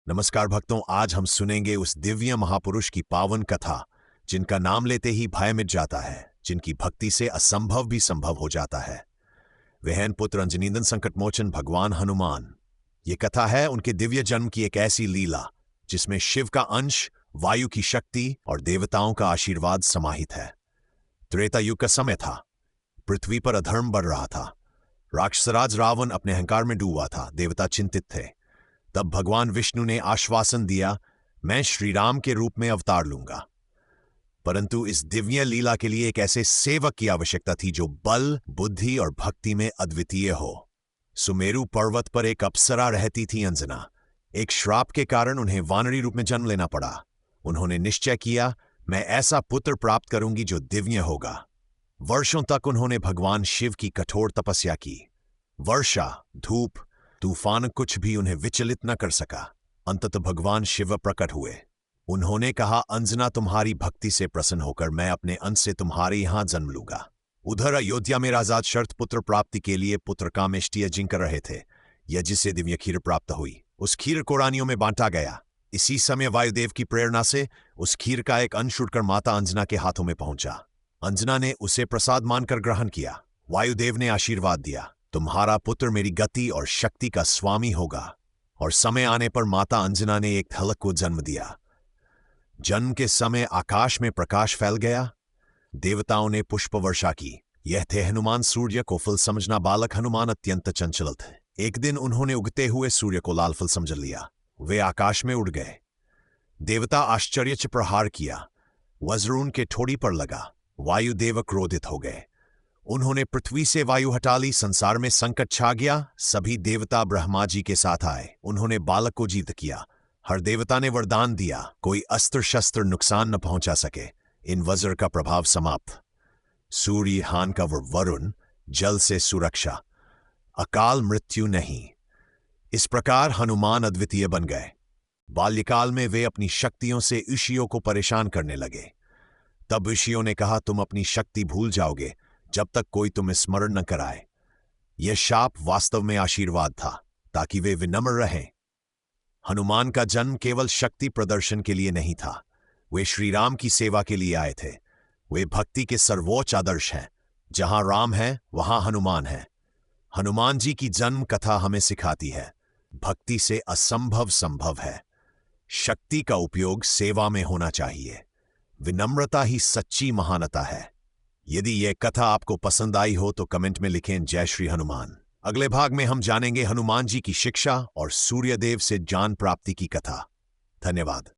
नमस्कार भक्तों, आज हम सुनेंगे उस दिव्य महापुरुष की पावन कथा जिनका नाम लेते ही भय मिट जाता है, जिनकी भक्ति से असंभव भी संभव हो जाता है। वे हैं पुत्र अंजनीदन संकटमोचन भगवान हनुमान। ये कथा है उनके दिव्य जन्म की एक ऐसी लीला जिसमें शिव का अंश, वायु की शक्ति और देवताओं का आशीर्वाद समाहित है। त्रेता युग का समय था। पृथ्वी पर अधर्म बढ़ रहा था। राक्षसराज रावण अपने अहंकार में डूबा था। देवता चिंतित थे। तब भगवान विष्णु ने आश्वासन दिया, मैं श्री राम के रूप में अवतार लूंगा। परंतु इस दिव्य लीला के लिए एक ऐसे सेवक की आवश्यकता थी जो बल, बुद्धि और भक्ति में अद्वितीय हो। सुमेरु पर्वत पर एक अप्सरा रहती थी, अंजना। एक श्राप के कारण उन्हें वानरी रूप में जन्म लेना पड़ा। उन्होंने निश्चय किया, मैं ऐसा पुत्र प्राप्त करूंगी जो दिव्य होगा। वर्षों तक उन्होंने भगवान शिव की कठोर तपस्या की। वर्षा, धूप, तूफान कुछ भी उन्हें विचलित न कर सका। अंततः भगवान शिव प्रकट हुए। उन्होंने कहा, अंजना, तुम्हारी भक्ति से प्रसन्न होकर मैं अपने अंश से तुम्हारे यहां जन्म लूंगा। उधर अयोध्या में राजा शरत पुत्र प्राप्ति के लिए पुत्र कामेष्टि यज्ञ कर रहे थे। यज्ञ से दिव्य खीर प्राप्त हुई। उस खीर को रानियों में बांटा गया। इसी समय वायुदेव की प्रेरणा से उस खीर का एक अंश उड़कर माता अंजना के हाथों में पहुंचा। अंजना ने उसे प्रसाद मानकर ग्रहण किया। वायुदेव ने आशीर्वाद दिया, तुम्हारा पुत्र मेरी गति और शक्ति का स्वामी होगा। और समय आने पर माता अंजना ने एक हलक को जन्म दिया। जन्म के समय आकाश में प्रकाश फैल गया। देवताओं ने पुष्प वर्षा की। यह थे हनुमान। सूर्य को फल समझना बालक हनुमान अत्यंत चंचल थे। एक दिन उन्होंने उगते हुए सूर्य को लाल फल समझ लिया। वे आकाश में उड़ गए। देवता आश्चर्य से प्रहार किया। वज्र उनके ठोड़ी पर लगा। वायुदेव क्रोधित हो गए। उन्होंने पृथ्वी से वायु हटा ली। संसार में संकट छा गया। सभी देवता ब्रह्मा जी के साथ आए। उन्होंने बालक को जीवित किया। हर देवता ने वरदान दिया, कोई अस्त्र शस्त्र नुकसान न पहुंचा सके। इन वज्र का प्रभाव समाप्त। सूर्य हान का वरुण, जल से सुरक्षा, अकाल मृत्यु नहीं। इस प्रकार हनुमान अद्वितीय बन गए। बाल्यकाल में वे अपनी शक्तियों से ऋषियों को परेशान करने लगे। तब ऋषियों ने कहा, तुम अपनी शक्ति भूल जाओगे जब तक कोई तुम्हें स्मरण न कराए। यह शाप वास्तव में आशीर्वाद था, ताकि वे विनम्र रहें। हनुमान का जन्म केवल शक्ति प्रदर्शन के लिए नहीं था। वे श्री राम की सेवा के लिए आए थे। वे भक्ति के सर्वोच्च आदर्श हैं। जहां राम है वहां हनुमान है। हनुमान जी की जन्म कथा हमें सिखाती है, भक्ति से असंभव संभव है। शक्ति का उपयोग सेवा में होना चाहिए। विनम्रता ही सच्ची महानता है। यदि यह कथा आपको पसंद आई हो तो कमेंट में लिखें, जय श्री हनुमान। अगले भाग में हम जानेंगे हनुमान जी की शिक्षा और सूर्यदेव से ज्ञान प्राप्ति की कथा। धन्यवाद।